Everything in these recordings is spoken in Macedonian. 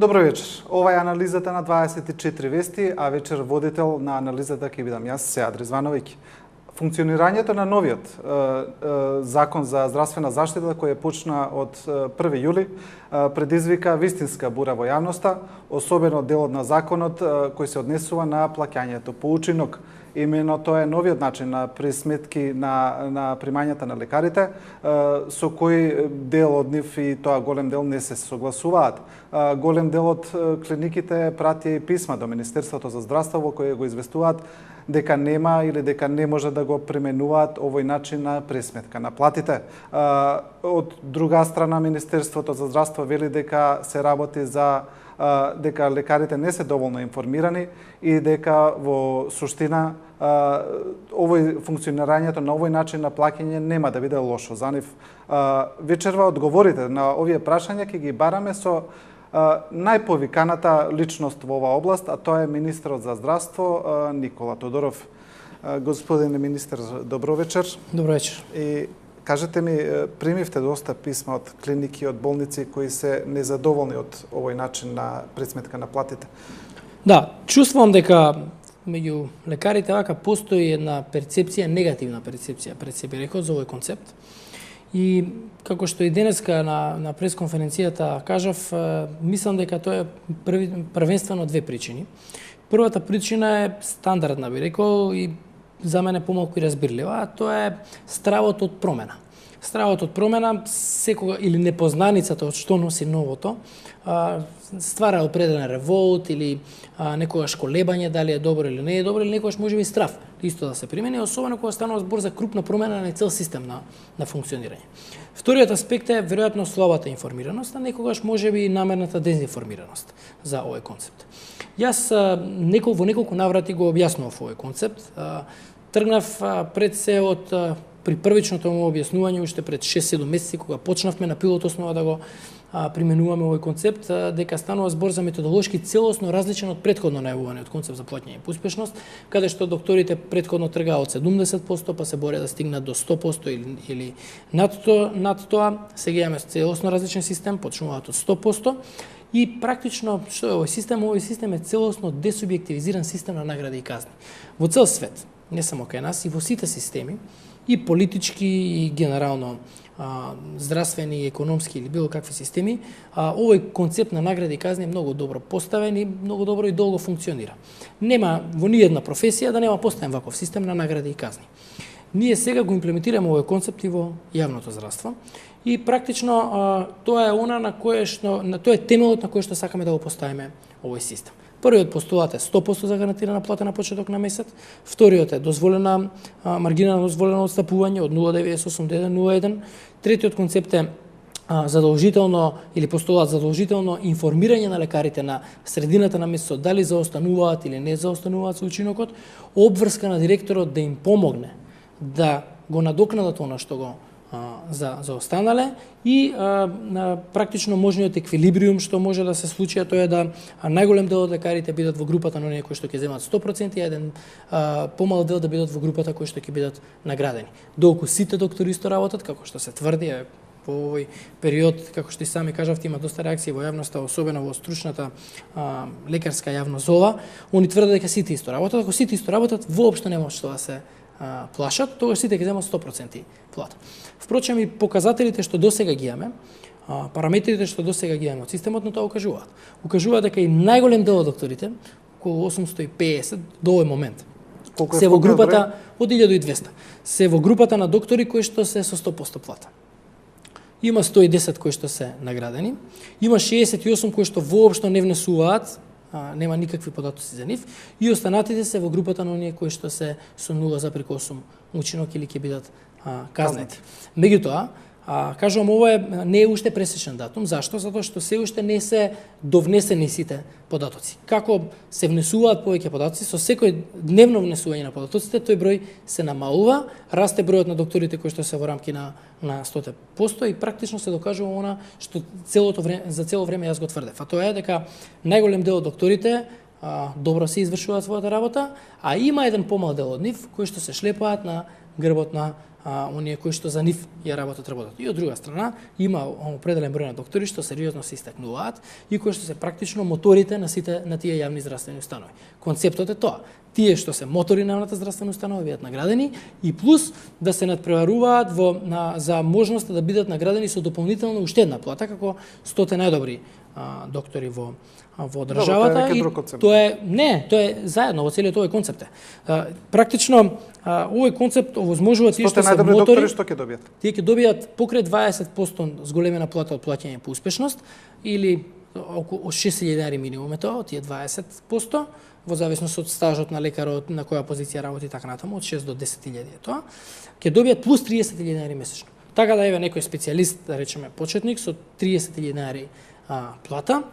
Добро вечер. Ова е анализата на 24 вести, а вечер водител на анализата ќе бидам јас, Сеад Резвановиќ. Функционирањето на новиот закон за здравствена заштита, кој почна од 1 јули, предизвика вистинска бура во јавноста, особено делот на законот кој се однесува на плаќањето по учинок. Имено тоа е новиот начин на присметки на примањата на лекарите, со кој дел од нив и тоа голем дел не се согласуваат. Голем дел од клиниките пратија и писма до Министерството за здравство во кој го известуваат дека нема или дека не може да го применуваат овој начин на пресметка на платите. Од друга страна, Министерството за здравство вели дека се работи за дека лекарите не се доволно информирани и дека во суштина функционирањето на овој начин на плаќање нема да биде лошо за нив. Вечерва одговорите на овие прашања ќе ги бараме со најповиканата личност во оваа област, а тоа е министерот за здравство Никола Тодоров. Господине министер, добро вечер. Добро вечер. И кажете ми, примивте доста писма од клиники, од болници кои се незадоволни од овој начин на пресметка на платите? Да, чувствувам дека меѓу лекарите вака постои една перцепција, негативна перцепција пред себе рекол за овој концепт. И како што и денеска на пресконференцијата кажав, мислам дека тоа е првенствено две причини. Првата причина е стандардна, би рекол, и за мене помалку и разбирлива, а тоа е стравот од промена. Стравот од промена, секога, или непознаницата од што носи новото, ствара определен револт или некогаш колебање дали е добро или не е добро, или некогаш може би страв исто да се примени, особено кога станува збор за крупна промена на цел систем на функционирање. Вториот аспект е веројатно слабата информираност, а некогаш може би и намерната дезинформираност за овој концепт. Јас во неколку наврати го објаснував овој концепт. Тргнав пред се од при првичното му објаснување уште пред 6-7 месеци кога почнавме на пилот основа да го применуваме овој концепт, дека станува збор за методолошки целосно различен од претходно најавуваниот концепт за плаќање по успешност, каде што докторите претходно тргаа од 70%, па се борат да стигнат до 100% или над тоа. Сега имаме целосно различен систем, почнуваат од 100%. И практично, што е овој систем? Овој систем е целосно десубјективизиран систем на награди и казни. Во цел свет, не само кај нас, и во сите системи, и политички, и генерално здравствени, економски или било какви системи, овој концепт на награди и казни е многу добро поставен и многу добро и долго функционира. Нема во ниедна професија да нема поставен ваков систем на награди и казни. Ние сега го имплементираме овој концепт и во јавното здравство и практично тоа е тоа е темелот на кој што сакаме да го поставиме овој систем. Првиот постулат е 100% за гарантирана плата на почеток на месец, вториот е дозволена маргина на дозволено отстапување од 0,98 до 1,01, третиот концепт е задолжително или постулат задолжително информирање на лекарите на средината на месецот дали заостануваат или не заостануваат со учинокот, обврска на директорот да им помогне да го надокнадат она што го за останале и практично можниот еквилибриум што може да се случи, тоа е да најголем дел од лекарите бидат во групата на оние кои што ќе земат 100% и еден помал дел да бидат во групата кои што ќе бидат наградени. Доколку сите доктори исто работат, како што се тврди, во овој период, како што и сами кажавте, има доста реакции во јавноста, особено во стручната лекарска јавност за ова, они тврдат дека сите исто работат. Ако сите исто работат, воопшто нема што да се плашат, тогаш сите ќе земат 100% плата. Впрочем, и показателите што досега ги имаме, параметрите што досега ги имаме од системот, на тоа укажуваат. Укажуваат дека и најголем дел од докторите, околу 850 до овој момент, се во групата од 1200, се во групата на доктори кои што се со 100% плата. Има 110 кои што се наградени, има 68 кои што воопшто не внесуваат, нема никакви податоци за нив, и останатите се во групата на оние кои што се со 0,8 учинок или ќе бидат казнети. Меѓутоа, кажувам, ова не е уште пресечен датум. Зашто? Затоа што се уште не се довнесени сите податоци. Како се внесуваат повеќе податоци, со секој дневно внесување на податоците, тој број се намалува, расте бројот на докторите кои што се во рамки на 100% и практично се докажува она што за цело време јас го тврдев. А тоа е дека најголем дел од докторите добро се извршуваат својата работа, а има еден помал дел од нив кои што се шлепаат на грбот на оние кои што за нив ја работат. И од друга страна има определен број на доктори што сериозно се истакнуваат и кои што се практично моторите на тие јавни здравствени установи. Концептот е тоа. Тие што се мотори на јавната здравствена установа бидат наградени и плюс да се надпреваруваат за можноста да бидат наградени со дополнително уште една плата како 100 најдобри доктори во државата. Тоа е заедно во целиот овој концепт. Практично овој концепт овозможува тие што се мотори, доктори што ќе добијат. Тие ќе добијат покрај 20% зголемена плата од плаќање по успешност или околу 6.000 денари минимум е тоа, тие 20%, во зависност од стажот на лекарот, на која позиција работи и така натаму, од 6 до 10.000 е тоа, ќе добијат плюс 30.000 денари месечно. Така да еве некој специјалист, да речеме почетник, со 30.000 денари плата,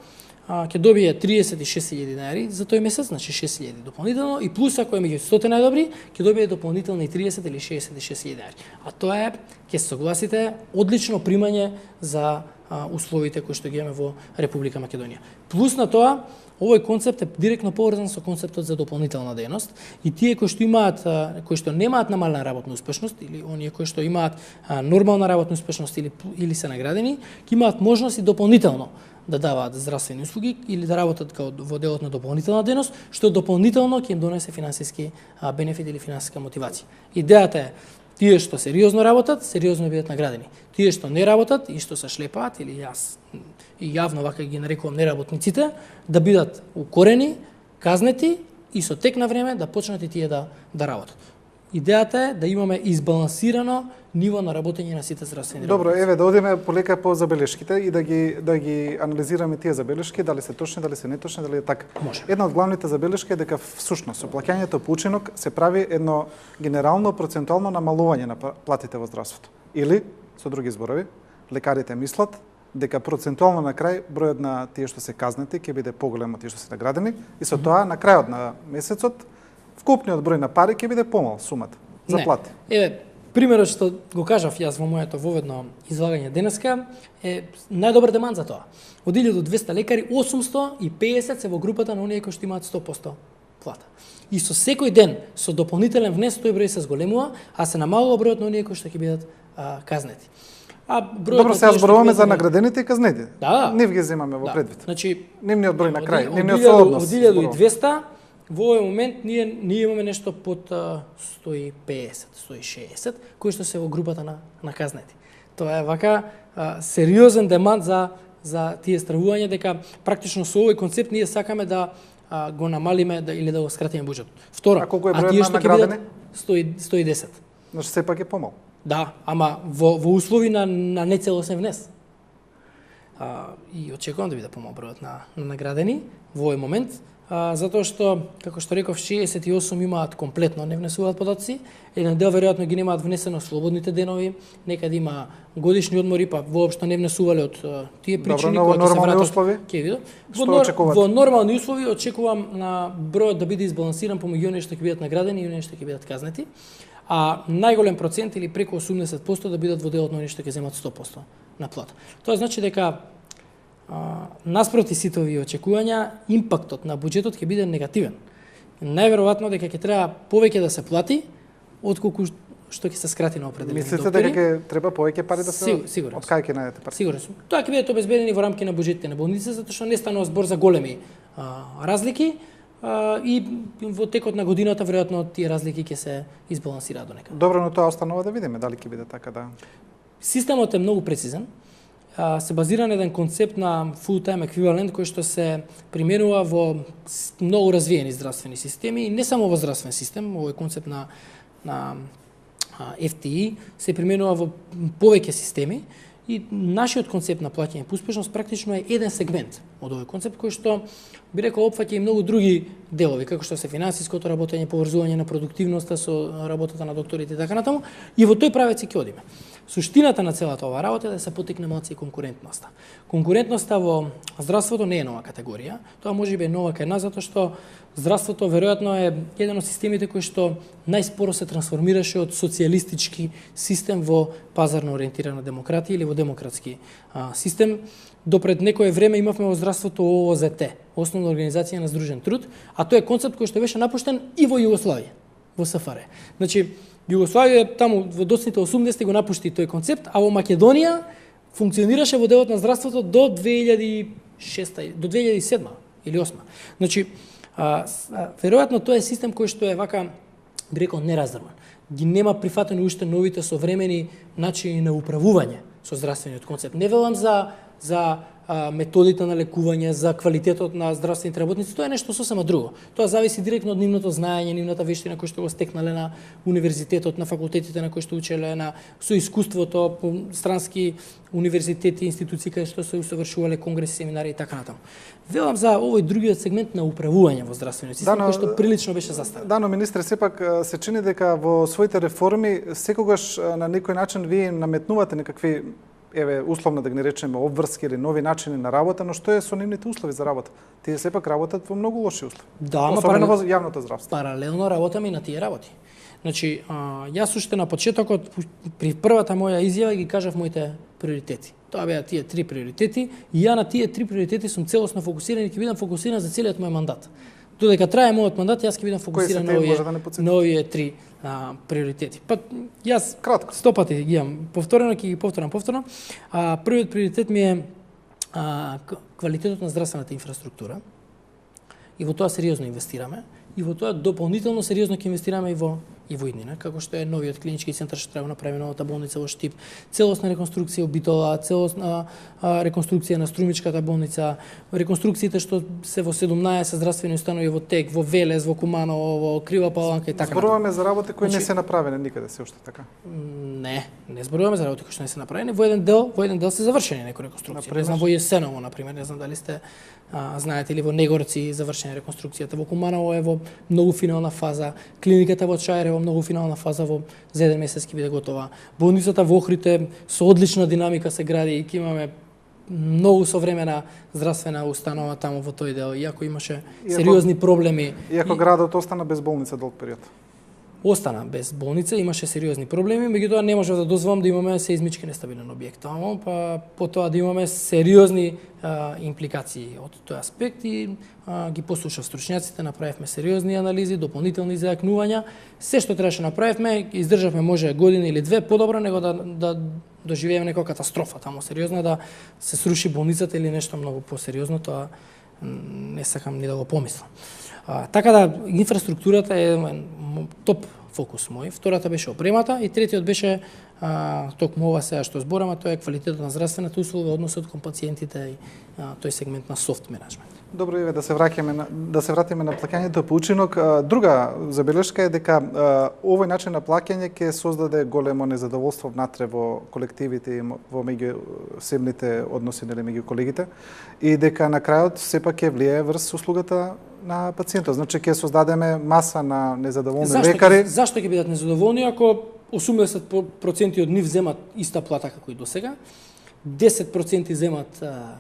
ќе добие 36.000 денари за тој месец, значи 6.000 дополнително, и плюс ако е меѓу 100 најдобри, ќе добие дополнителни 30 или 66.000 денари. А тоа е, ќе се согласите, одлично примање за условите кои што ги имаме во Република Македонија. Плюс на тоа, овој концепт е директно поврзан со концептот за дополнителна дејност и тие кои што немаат намалена работна успешност или оние кои што имаат нормална работна успешност или се наградени, ќе имаат можност и дополнително да даваат здравствени услуги или да работат во делот на дополнителна дејност, што дополнително ќе им донесе финансиски бенефит или финансиска мотивација. Идејата е тие што сериозно работат, сериозно бидат наградени. Тие што не работат и што се шлепаат, или јас и јавно вака ги нарекувам неработниците, да бидат укорени, казнети и со тек на време да почнат и тие да работат. Идејата е да имаме избалансирано ниво на работење на сите здравствени работници. Добро, еве да одиме полека по забелешките и да ги анализираме тие забелешки, дали се точни, дали се неточни, дали е така. Може. Една од главните забелешки е дека всушност со плаќањето по учинок се прави едно генерално процентуално намалување на платите во здравството. Или со други зборови, лекарите мислат дека процентуално на крај бројот на тие што се казнети ќе биде поголем од тие што се наградени и со тоа на крајот на месецот вкупниот број на пари ќе биде помал сумата за плати. Еве, примерот што го кажав јас во моето воведно излагање денеска е најдобар демант за тоа. Од 1200 лекари, 850 се во групата на оние кои што имаат 100% плата. И со секој ден, со дополнителен внес, тој број се зголемува, а се намалува бројот на оние кои што ќе бидат казнети. Добро, сега зборуваме за наградените и казнети. Да. Нив ги земаме во предвид. Значи, нивниот број на крај, нивниот сооднос. Од 1200 во овој момент ние имаме нешто под 150, 160 кои што се во групата на казнети. Тоа е вака сериозен демант за тие стравување дека практично со овој концепт ние сакаме да го намалиме или да го скратиме буџетот. Второ, а колку е бројот на наградени? 110. Значи сепак е помал. Да, ама во услови на нецелосен внес. И очекувам да биде помал бројот на наградени во овој момент, затоа што, како што реков, 68 имаат комплетно, не внесуваат податци, еден дел веројатно ги немаат внесено слободните денови, некаде има годишни одмори, па воопшто не внесувале од тие причини кои се вратат. Ќе видам. очекувате? Во нормални услови очекувам на бројот да биде избалансиран помеѓу оние што ќе бидат наградени и оние што ќе бидат казнети, а најголем процент или преку 80% да бидат во делот на оние што ќе земат 100% на плата. Тоа значи дека наспроти сите овие очекувања, импактот на буџетот ќе биде негативен. Најверојатно дека ќе треба повеќе да се плати отколку што ќе се скрати на определени доктори. Мислите дека ќе треба повеќе пари да се Сигурен. Од кај ќе најдете пари? Сигурен сум. Тоа ќе бидат обезбедени во рамки на буџетите на болниците, затоа што не станува збор за големи разлики и во текот на годината веројатно тие разлики ќе се избалансираат до некаде. Добро, но тоа останува да видиме дали ќе биде така да. Системот е многу прецизен. Се базира на еден концепт на full-time еквивалент кој што се применува во многу развиени здравствени системи и не само во здравствен систем, овој концепт на FTE се применува во повеќе системи и нашиот концепт на плаќање по успешност практично е еден сегмент од овој концепт кој што би рекол опфаќа и многу други делови, како што се финансиското работење, поврзување на продуктивноста со работата на докторите и така натаму, и во тој правец ќе одиме. Суштината на целата оваа работа е да се потикне малку и конкурентноста. Конкурентноста во здравството не е нова категорија, тоа можеби е нова кај нас затоа што здравството веројатно е еден од системите кои што најспоро се трансформираше од социјалистички систем во пазарно ориентирана демократија или во демократски систем. Допред некое време имавме во здравството ООЗТ, Основна организација на здружен труд, а тој е концепт кој што беше напуштен и во Југославија. во СФР. Значи, Југославија таму во доцните 80-ти го напушти тој концепт, а во Македонија функционираше во делот на здравството до 2006 до 2007 или 2008. Значи, веројатно тоа е систем кој што е вака, би рекол, нераздрман. Ги нема прифатени уште новите современи начини на управување со здравствениот концепт. Не велам за методите на лекување, за квалитетот на здравствените работници, тоа е нешто сосема друго. Тоа зависи директно од нивното знаење, нивната вештина кој што го стекнале на универзитетот, на факултетите на кои што учеле, со искуството по странски универзитети, институции каде што се усовршувале конгреси, семинари и така натаму. Велам за овој другиот сегмент на управување во здравствениот систем, кој што прилично беше заставен. Да, но министре, сепак се чини дека во своите реформи секогаш на некој начин вие им наметнувате некакви, условно да ги речеме, обврски или нови начини на работа, но што е со нивните услови за работа? Тие сепак работат во многу лоши услови. Да, особено во јавното здравство. Паралелно работаме и на тие работи. Значи, јас уште на почетокот, при првата моја изјава ги кажав моите приоритети. Тоа беа тие 3 приоритети и ја на тие 3 приоритети сум целосно фокусиран и ќе бидам фокусиран за целиот мој мандат. Додека трае мојот мандат, јас ќе бидам фокусиран на овие 3 приоритети. Па јас кратко 100 пати ги имам повторено, ќе ги повторам. Првиот приоритет ми е квалитетот на здравствената инфраструктура. И во тоа сериозно инвестираме. И во тоа дополнително сериозно ќе инвестираме и во иднина, како што е новиот клинички центар што треба направи новата болница во Штип, целосна реконструкција Битола, целосна реконструкција на Струмичката болница, реконструкциите што се во 17 здравствени установи во Тек, во Велес, во Куманово, во Крива Паланка и така. Зборуваме за работи кои не се направени никаде се уште така. Не зборуваме за работи кои што не се направени, во еден дел се завршени некои реконструкции. Не знам во Јесеново на пример, не знам дали сте знаете ли, во Негорци завршена реконструкцијата, во Куманово е во многу финална фаза, клиниката во Чајре во многу финална фаза, за 1 месец ќе биде готова. Болницата во Охрид со одлична динамика се гради и ќе имаме многу современа здравствена установа таму во тој дел, иако имаше сериозни проблеми. Иако градот остана без болница долг период. Остана без болница, имаше сериозни проблеми, меѓутоа не можев да дозволам да имаме сеизмички нестабилен објект таму, па потоа да имаме сериозни импликации од тој аспект и ги послушав стручњаците, направивме сериозни анализи, дополнителни зајакнувања. Се што требаше направивме, издржавме може година или две подобро него да доживееме некоја катастрофа таму сериозна, да се сруши болницата или нешто многу посериозно, тоа не сакам ни да го помислам. Така да, инфраструктурата е топ фокус мој. Втората беше опремата и третиот беше токму ова сега што збораме, тоа е квалитетот на здравствената услуга, односот кон пациентите и тој сегмент на софт менеджмент. Добро, Иве, да се вратиме на плаќањето по учинок. Друга забелешка е дека овој начин на плаќање ќе создаде големо незадоволство внатре во колективите и во меѓусебните односи меѓу колегите и дека на крајот сепак ќе влијае врз услугата на пациентот. Значи ќе создадеме маса на незадоволни лекари. Зашто ќе бидат незадоволни ако 80% од нив земат иста плата како и досега? 10%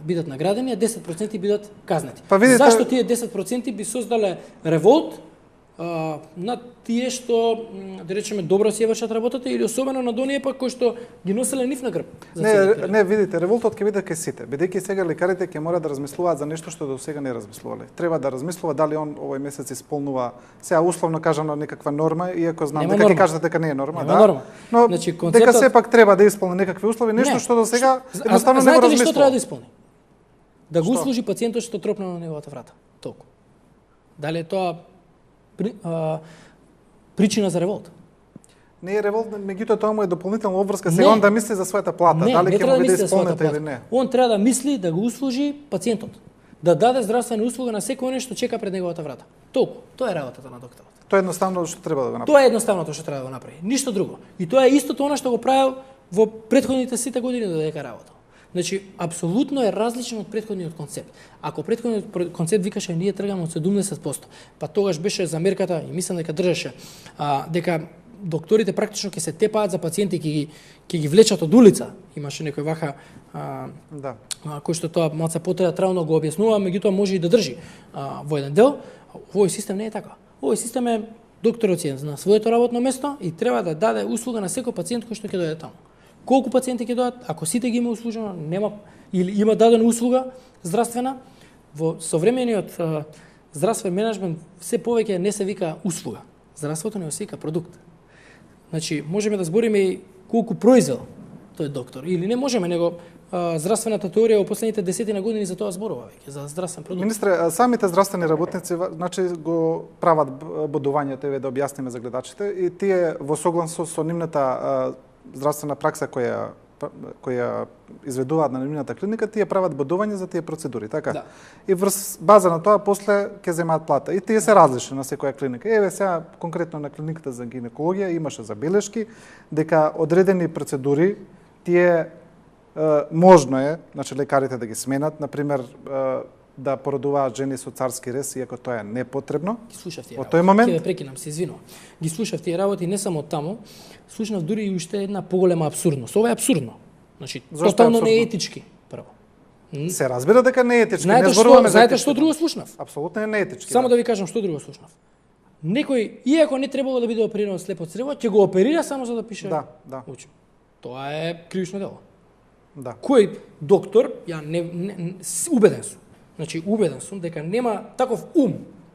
бидат наградени, а 10% бидат казнети. Зашто тие 10% би создале револт на тие што, да речеме, добро си вршат работата или особено на оние пак кои што ги носеле нив на грб? Не, видите, револтот ќе биде кај сите, бидејќи сега лекарите ќе мора да размислуваат за нешто што до сега не размислувале. Треба да размислува дали он овој месец исполнува, сега условно кажано, некаква норма, иако знам дека ќе кажете дека не е норма, да. Но значи, дека сепак треба да исполни некакви услови, нешто што до сега едноставно не го размислува. Знаете ли што треба да исполни? Да го услужи пациентот што тропна на неговата врата. Толку. Дали е тоа причина за револт? Не е револт, меѓутоа тоа му е дополнителна обврска. Сега он да мисли за својата плата, дали ќе му биде исполнета или не. Он треба да мисли да го услужи пациентот, да даде здравствена услуга на секој оној што чека пред неговата врата. Толку. Тоа е работата на докторот. Тоа е едноставно што треба да го направи. Тоа е едноставното што треба да го направи. Ништо друго. И тоа е истото она што го правил во претходните сите години додека работел. Значи, апсолутно е различен од претходниот концепт. Ако претходниот концепт викаше ние тргаме од 70%, па тогаш беше замерката и мислам дека држеше дека докторите практично ќе се тепаат за пациенти ќе ги влечат од улица. Имаше некој вака кој што тоа малце потеатрално го објаснува, меѓутоа може и да држи во еден дел. Овој систем не е така. Овој систем е докторот си на своето работно место и треба да даде услуга на секој пациент кој што ќе дојде таму. Колку пациенти ќе дојдат, ако сите ги има услужено, нема или има дадена услуга здравствена, во современиот здравствен менеджмент се повеќе не се вика услуга. Здравството не осека продукт. Значи, можеме да збориме и колку произвел тој доктор. Или не можеме, него здравствената теорија во последните 10 години за тоа зборува веќе, за здравствен продукт. Министре, самите здравствени работници значи го прават бодувањето, еве да објасниме за гледачите, и тие во согласно со нивната здравствена пракса која изведуваат на нивната клиника, тие прават бодување за тие процедури, така? Да. И врз база на тоа после ќе земаат плата. И тие се различни на секоја клиника. Еве сега конкретно на клиниката за гинекологија имаше забелешки дека одредени процедури тие можно е, значи лекарите да ги сменат, например да породуваат жени со царски рез, иако тоа е непотребно. Ги слушав тие Во работи. тој момент Ќе ве прекинам, се извинувам. Ги слушав тие работи не само таму, слушнав дури и уште една поголема апсурдност. Ова е апсурдно. Значи, Зошто е тотално апсурдно? неетички, прво. се разбира дека не е етички. Знаете не што, зборуваме за знаете етички. што друго слушнав? Апсолутно е неетички. Само да ви кажам што друго слушнав. Некој, иако не требало да биде опериран слепо црево, ќе го оперира само за да пише Да. учим. Тоа е кривично дело. Да. Кој доктор, ја убеден сум. Значи, убеден сум дека нема таков ум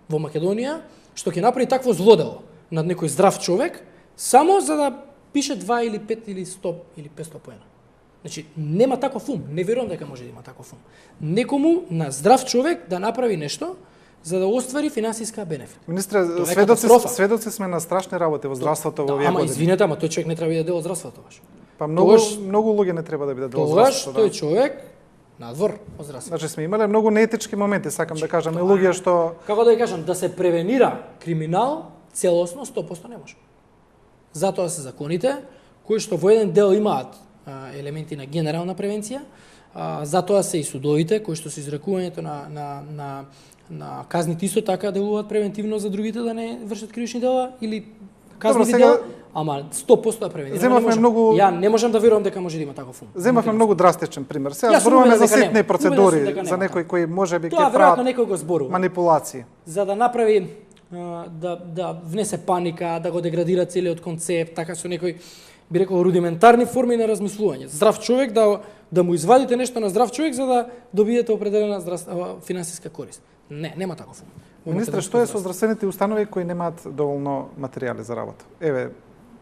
во Македонија што ќе направи такво злодело над некој здрав човек само за да пише 2 или 5 или 100 или 500 поена. Значи, нема таков ум. Не верувам дека може да има таков ум. Некому на здрав човек да направи нешто за да оствари финансиска бенефит. Министре, Тоа е катастрофа. сведоци сме на страшни работи во здравството во овие Ама години. извинете, ама тој човек не треба да биде дел од здравството баш. Па многу Тогаш- многу луѓе не треба да бидат дел од Тогаш здравството. тој човек надвор од здравството. Значи сме имале многу неетички моменти, сакам да кажам, и луѓе што Како да ви кажам, да се превенира криминал целосно 100% не може. Затоа се законите кои што во еден дел имаат елементи на генерална превенција, затоа се и судовите кои што се изрекувањето на казните исто така делуваат превентивно за другите да не вршат кривични дела или казни сега- дела, ама 100% да превенира. Земавме многу- Ја не можам да верувам дека може да има таков ум. земавме многу драстичен пример. Сега Јас сум зборуваме убеден за дека ситни нема. процедури, Убеден сум дека за нема некои кои можеби Тоа ќе веројатно прават некој го зборува. манипулации. За да направи да внесе паника, да го деградира целиот концепт, така со некој би рекол рудиментарни форми на размислување. Здрав човек да му извадите нешто на здрав човек за да добиете определена финансиска корист. Не, нема таков ум. Во Министре, македонското што е со здравство. здравствените установи кои немаат доволно материјали за работа? Еве,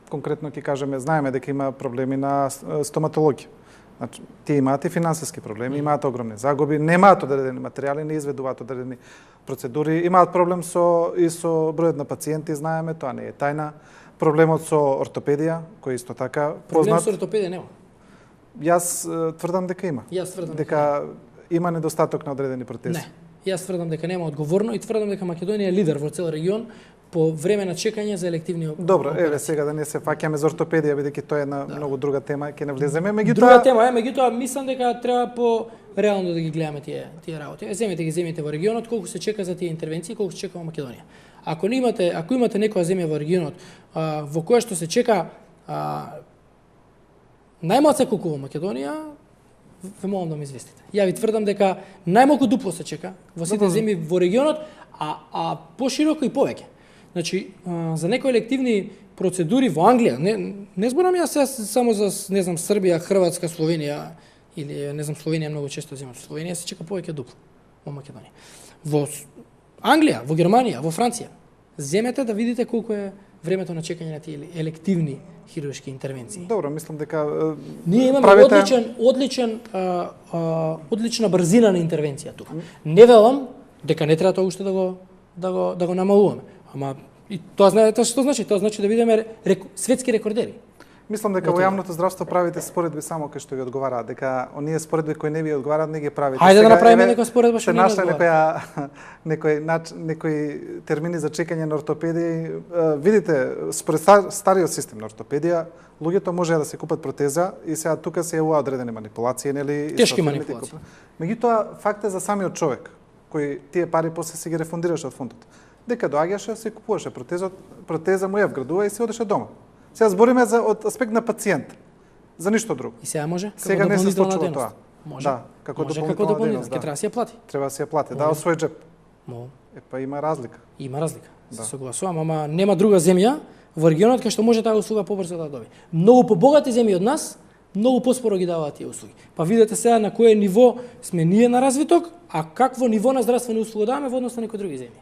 конкретно ќе кажеме, знаеме дека има проблеми на стоматологија. Значи, тие имаат и финансиски проблеми, имаат огромни загуби, немаат одредени материјали, не изведуваат одредени процедури, имаат проблем со бројот на пациенти, знаеме, тоа не е тајна. Проблемот со ортопедија, кој исто така Проблем познат. со ортопедија нема. Јас тврдам дека има. Јас тврдам Дека има недостаток на одредени протези. Не. Јас тврдам дека нема одговорно и тврдам дека Македонија е лидер во цел регион по време на чекање за елективни Добро, еве операции. сега да не се фаќаме за ортопедија, бидејќи тоа е една многу друга тема, ќе не влеземе. Друга Меѓутоа, тема е, меѓутоа мислам дека треба по реално да ги гледаме тие работи. Земете во регионот колку се чека за тие интервенции, колку се чека во Македонија. Ако имате некоја земја во регионот во која што се чека најмалку колку во Македонија, ве молам да ме известите. Ја ви тврдам дека најмалку дупло се чека во сите земји во регионот, а пошироко и повеќе. Значи, за некои елективни процедури во Англија, не зборам јас сега само за, не знам, Србија, Хрватска, Словенија, или, не знам, Словенија многу често земат. Словенија се чека повеќе дупло во Македонија. Во Англија, во Германија, во Франција, земете да видите колку е времето на чекање на тие елективни хируршки интервенции. добро, мислам дека Ние имаме правите- одлична брзина на интервенција тука. Не велам дека не треба тоа уште да го намалуваме. Ама и тоа знаете што значи? Тоа значи да бидеме светски рекордери. Мислам дека во јавното здравство правите споредби само кај што ви одговараат, дека оние споредби кои не ви одговараат не ги правите. Хајде да Сега, направиме еве, некоја споредба што се не ни нашла одговара. некои термини за чекање на ортопедија. Видите, според стариот систем на ортопедија, луѓето може да се купат протеза и сега тука се јавуваат одредени манипулации, нели? и Тешки со фирмите манипулации. купат. Меѓутоа, факт е за самиот човек, кој тие пари после се ги рефундираше од фондот. Дека доаѓаше, се купуваше протеза му ја вградува и се одеше дома. Сега збориме од аспект на пациент, за ништо друго. И сега може? Сега не се дополнителна случува дејност. тоа. Може. Да, како Може дополнителна дополнителна, дејност, ќе да. треба да се ја плати. Треба да се ја плати, да, од свој џеп. Мо, Па има разлика. има разлика. Да. Се согласувам, ама нема друга земја во регионот кај што може таа услуга побрзо да ја доби. Многу побогати земји од нас, многу поспоро ги даваат тие услуги. Па видете сега на кое ниво сме ние на развиток, а какво ниво на здравствена услуга даваме во однос на некои други земји.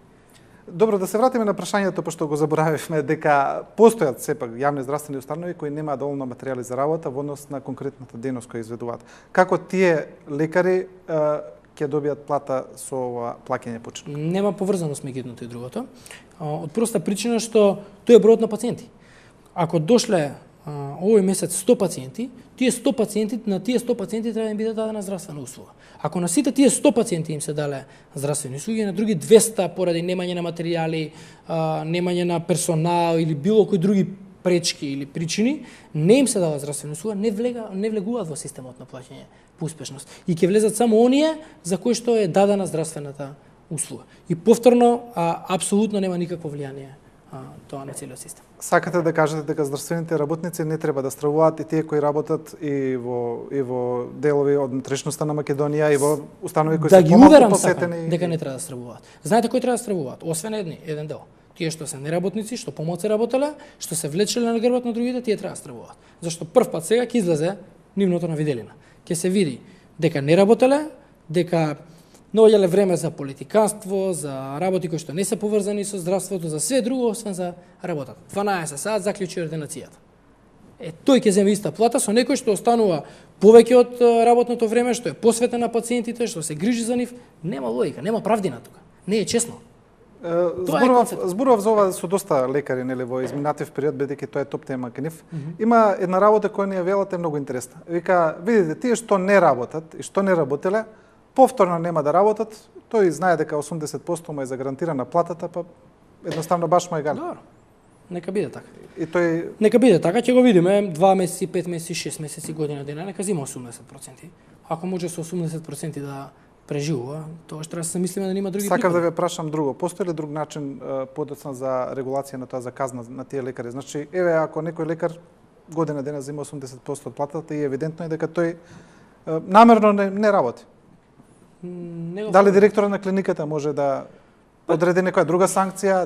Добро, да се вратиме на прашањето, пошто го заборавивме, дека постојат сепак јавни здравствени установи кои немаат доволно материјали за работа во однос на конкретната дејност која изведуваат. Како тие лекари ќе добијат плата со ова плаќање почеток? Нема поврзаност меѓу едното и другото. Од проста причина што тој е бројот на пациенти. Ако дошле овој месец 100 пациенти, на тие 100 пациенти треба да им биде дадена здравствена услуга. Ако на сите тие 100 пациенти им се дале здравствени услуги, на други 200 поради немање на материјали, немање на персонал или било кои други пречки или причини, не им се дава здравствена услуга, не влегуваат во системот на плаќање по успешност. И ќе влезат само оние за кои што е дадена здравствената услуга. И повторно, апсолутно нема никакво влијание тоа на целиот систем. Сакате да кажете дека здравствените работници не треба да стравуваат и тие кои работат и во делови од внатрешноста на Македонија и во установи кои да се ги помалку уверам посетени. дека не треба да стравуваат. Знаете кои треба да стравуваат? Освен еден дел. Тие што се неработници, што помалку работеле, што се влечеле на грбот на другите, тие треба да стравуваат. Зашто прв пат сега ќе излезе нивното на виделина. Ќе се види дека не работеле, дека наоѓале време за политиканство, за работи кои што не се поврзани со здравството, за све друго освен за работата. 12 саат заклучи ординацијата. Тој ќе земе иста плата со некој што останува повеќе од работното време, што е посветен на пациентите, што се грижи за нив. Нема логика, нема правдина тука. Не е честно. Зборував за ова со доста лекари, нели, во изминатив период, бидејќи тоа е топ тема кај нив. Има една работа која ни ја велат е многу интересна. Вика, видите, тие што не работат и што не работеле, повторно нема да работат, тој знае дека 80% му е загарантирана платата, па едноставно баш му е гали. Добро. Нека биде така. И тој Нека биде така, ќе го видиме 2 месеци, 5 месеци, 6 месеци, година дена, нека зима 80%. Ако може со 80% да преживува, тоа што треба да се мислиме да нема други сакав да приходи. ве прашам друго. Постои ли друг начин подоцна за регулација на тоа, за казна на тие лекари? Значи, еве, ако некој лекар година дена зима 80% од платата и евидентно е дека тој намерно не работи. Дали директорот на клиниката може да одреди некоја друга санкција?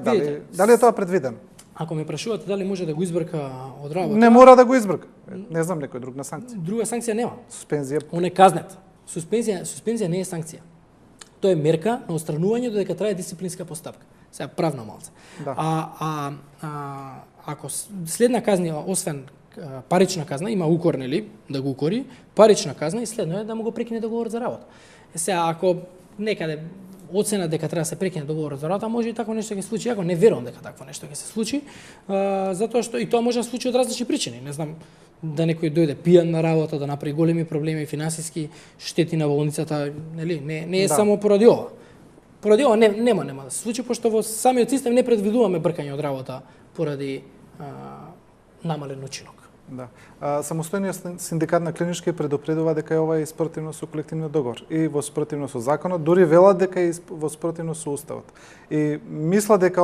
Дали е тоа предвидено? Ако ме прашувате дали може да го избрка од работа, Не мора да го избрка. Не знам некој друг на санкција. друга санкција нема. Суспензија. Он е казнет. Суспензија не е санкција. Тоа е мерка на отстранување додека трае дисциплинска постапка. Сега правно малце. Да. Ако следна казна, освен парична казна, има укор, нели, да го укори, парична казна и следно е да му го прекине договорот за работа. Сега, ако некаде оцена дека треба да се прекине договорот за работа, може и такво нешто ќе се случи. Ако не верувам дека такво нешто ќе се случи, затоа што и тоа може да се случи од различни причини. Не знам, да некој дојде пијан на работа, да направи големи проблеми, финансиски штети на болницата, нели? Не е само поради ова. Поради ова нема да се случи, пошто во самиот систем не предвидуваме бркање од работа поради намален учинок. Да. Самостојниот синдикат на клинички предупредува дека е ова е спротивно со колективниот договор и во спротивно со законот, дури велат дека е во спротивно со уставот. И мисла дека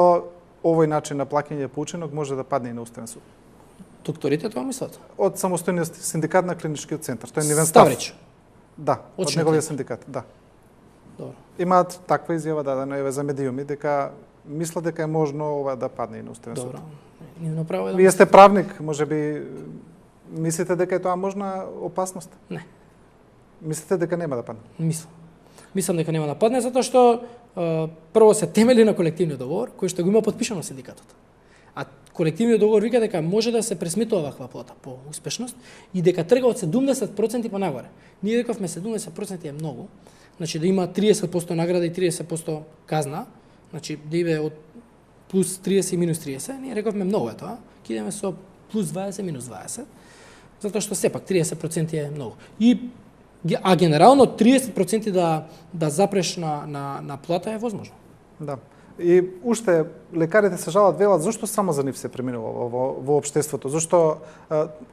овој начин на плаќање по учинок може да падне и на Уставен суд. Докторите тоа мислат? Од самостојниот синдикат на клиничкиот центар. Тој е нивен став. Ставрич. Да, од Очниот неговиот лекар. синдикат, да. Добро. Имаат таква изјава дадена еве за медиуми дека мисла дека е можно ова да падне и на Уставен суд. Добро. Нивно право е да Вие сте правник, можеби мислите дека е тоа можна опасност? Не. Мислите дека нема да падне? Мислам дека нема да падне, затоа што прво се темели на колективниот договор, кој што го има подпишано синдикатот. А колективниот договор вика дека може да се пресметува ваква плата по успешност и дека трга од 70% па нагоре. Ние рековме 70% е многу, значи да има 30% награда и 30% казна, значи да иде од плюс 30 и минус 30, ние рековме многу е тоа, ќе идеме со плюс 20 минус 20, затоа што сепак 30% е многу. А генерално 30% да запреш на плата е возможно. Да. И уште лекарите се жалат, велат зошто само за нив се преминува во општеството, зошто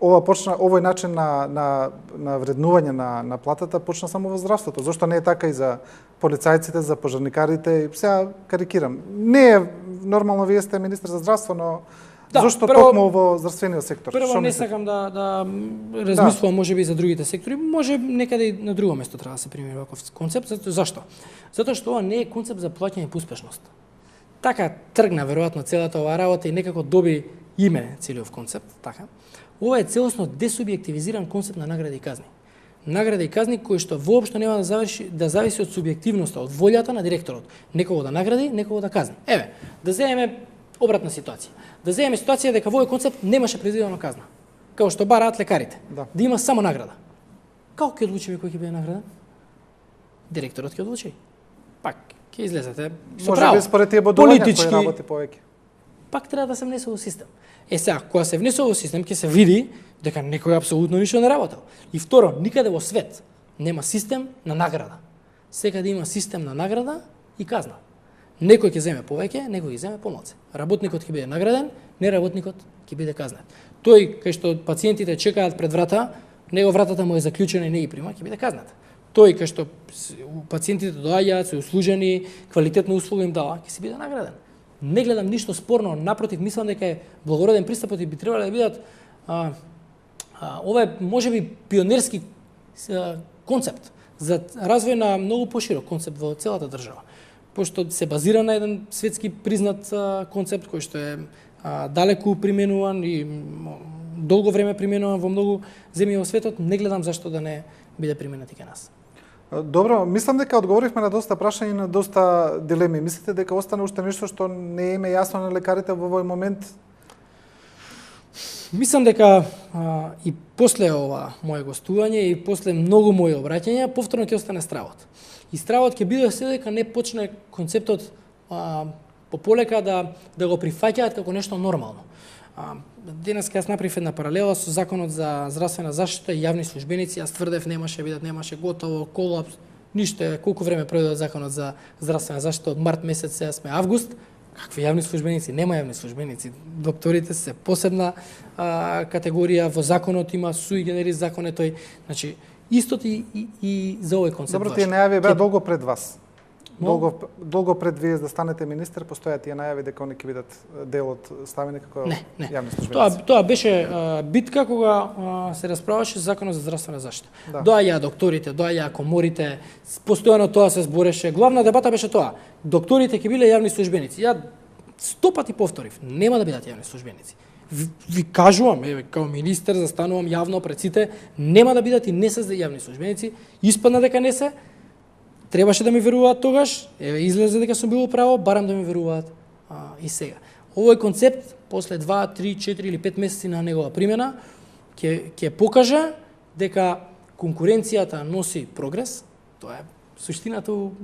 овој начин на вреднување на платата почна само во здравството, зошто не е така и за полицајците, за пожарникарите, и сега карикирам. Не е нормално, вие сте министар за здравство, но зошто токму во здравствениот сектор? Прво не сакам да размислувам можеби за другите сектори, може некаде и на друго место треба да се примени ваков концепт. Зашто? Затоа што ова не е концепт за плаќање по успешност. Така тргна веројатно целата оваа работа и некако доби име целиот концепт, така. Ова е целосно десубјективизиран концепт на награди и казни. награди и казни кои што воопшто нема да зависи од субјективноста, од волјата на директорот. Некого да награди, некого да казни. Еве, да земеме обратна ситуација. Да земеме ситуација дека во овој концепт немаше предвидена казна. Како што бараат лекарите. Да. Да има само награда. Како ќе одлучиме кој ќе биде награден? Директорот ќе одлучи. Пак ќе излезете со право. Може би според тие бодувања Политички, кои работи повеќе. пак треба да се внесе во систем. Сега, кога се внесе во систем, ќе се види дека некој апсолутно ништо не работел. И второ, никаде во свет нема систем на награда. Секаде има систем на награда и казна. Некој ќе земе повеќе, некој ќе земе помалку. Работникот ќе биде награден, неработникот ќе биде казнет. Тој кај што пациентите чекаат пред врата, него вратата му е заклучена и не ги прима, ќе биде казнет. Тој кај што пациентите доаѓаат, се услужени, квалитетна услуга им дава, ќе си биде награден. Не гледам ништо спорно, напротив, мислам дека е благороден пристапот и би требало да бидат ова е можеби пионерски концепт за развој на многу поширок концепт во целата држава. Пошто се базира на еден светски признат концепт кој што е далеку применуван и долго време применуван во многу земји во светот, не гледам зашто да не биде применет и кај нас. Добро, мислам дека одговоривме на доста прашања и на доста дилеми. Мислите дека остана уште нешто што не е јасно на лекарите во овој момент? Мислам дека и после ова моje гостување и после многу мои обраќања, повторно ќе остане стравот. И стравот ќе биде се дека не почне концептот пополека да го прифаќаат како нешто нормално. Денеска јас направив една паралела со законот за здравствена заштита и јавни службеници. Јас тврдев немаше готово, колапс, ништо. Колку време пројде законот за здравствена заштита, од март месец, сега сме август. Какви јавни службеници? Нема јавни службеници. Докторите се посебна категорија, во законот има суи генерис закон е тој. Значи, истото и за овој концепт. Добро, тие најави беа долго пред вас. Долго пред вие да станете министер, постојат тие најави дека они ќе бидат дел од ставени како јавни службеници. Тоа беше битка кога се расправаше законот за здравствена заштита. Да. Доаѓаа докторите, доаѓаа коморите, постојано тоа се збореше. Главна дебата беше тоа. Докторите ќе биле јавни службеници. Ја 100 пати повторив, нема да бидат јавни службеници. Ви кажувам, еве, као министер, застанувам јавно пред сите, нема да бидат и не се јавни службеници. Испадна дека не се. Требаше да ми веруваат тогаш, еве излезе дека сум бил право, барам да ми веруваат и сега. Овој концепт после 2, 3, 4 или 5 месеци на негова примена ќе покаже дека конкуренцијата носи прогрес, тоа е суштината у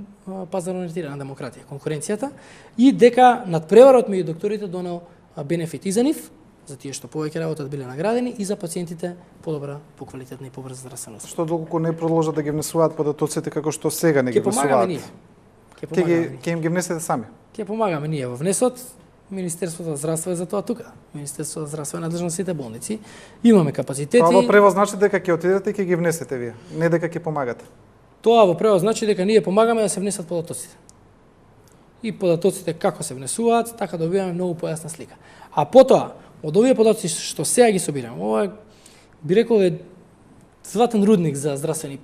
пазарно ориентирана демократија, конкуренцијата, и дека надпреварот меѓу докторите донел бенефит и за нив, за тие што повеќе работат биле наградени, и за пациентите подобра, поквалитетна и побрза здравствена услуга. Што доколку не продолжат да ги внесуваат податоците како што сега не ги внесуваат? Ќе им ги внесете сами? Ќе помагаме ние во внесот. Министерството за здравство е за тоа тука. Министерството за здравство е надлежно сите болници. Имаме капацитети. Тоа во превод значи дека ќе отидете и ќе ги внесете вие, не дека ќе помагате. Тоа во превод значи дека ние помагаме да се внесат податоците. И податоците како се внесуваат, така добиваме многу појасна слика. А потоа, од овие податоци што сега ги собираме, ова би рекол е златен рудник за здравствени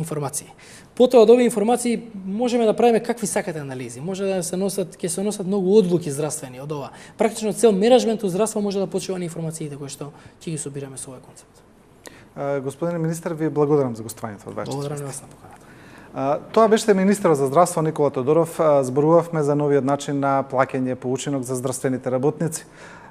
информации. Потоа од овие информации можеме да правиме какви сакате анализи. Може да се носат, ќе се носат многу одлуки здравствени од ова. Практично цел менеджмент у здравство може да почива на информациите кои што ќе ги собираме со овој концепт. Господине министер, ви благодарам за гостувањето од вашата. Благодарам вас на поканата. Тоа беше министерот за здравство Никола Тодоров. Зборувавме за новиот начин на плаќање по учинок за здравствените работници.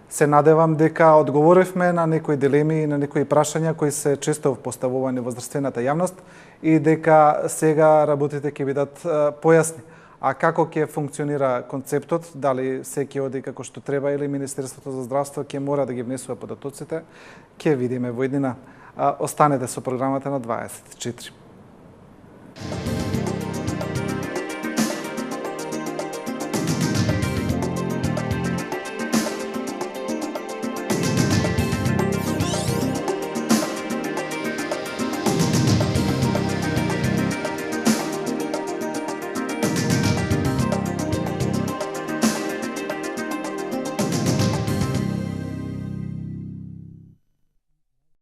Се надевам дека одговоривме на некои дилеми и на некои прашања кои се често поставувани во здравствената јавност и дека сега работите ќе бидат појасни. А како ќе функционира концептот, дали се ќе оди како што треба или Министерството за здравство ќе мора да ги внесува податоците, ќе видиме во иднина. Останете со програмата на 24.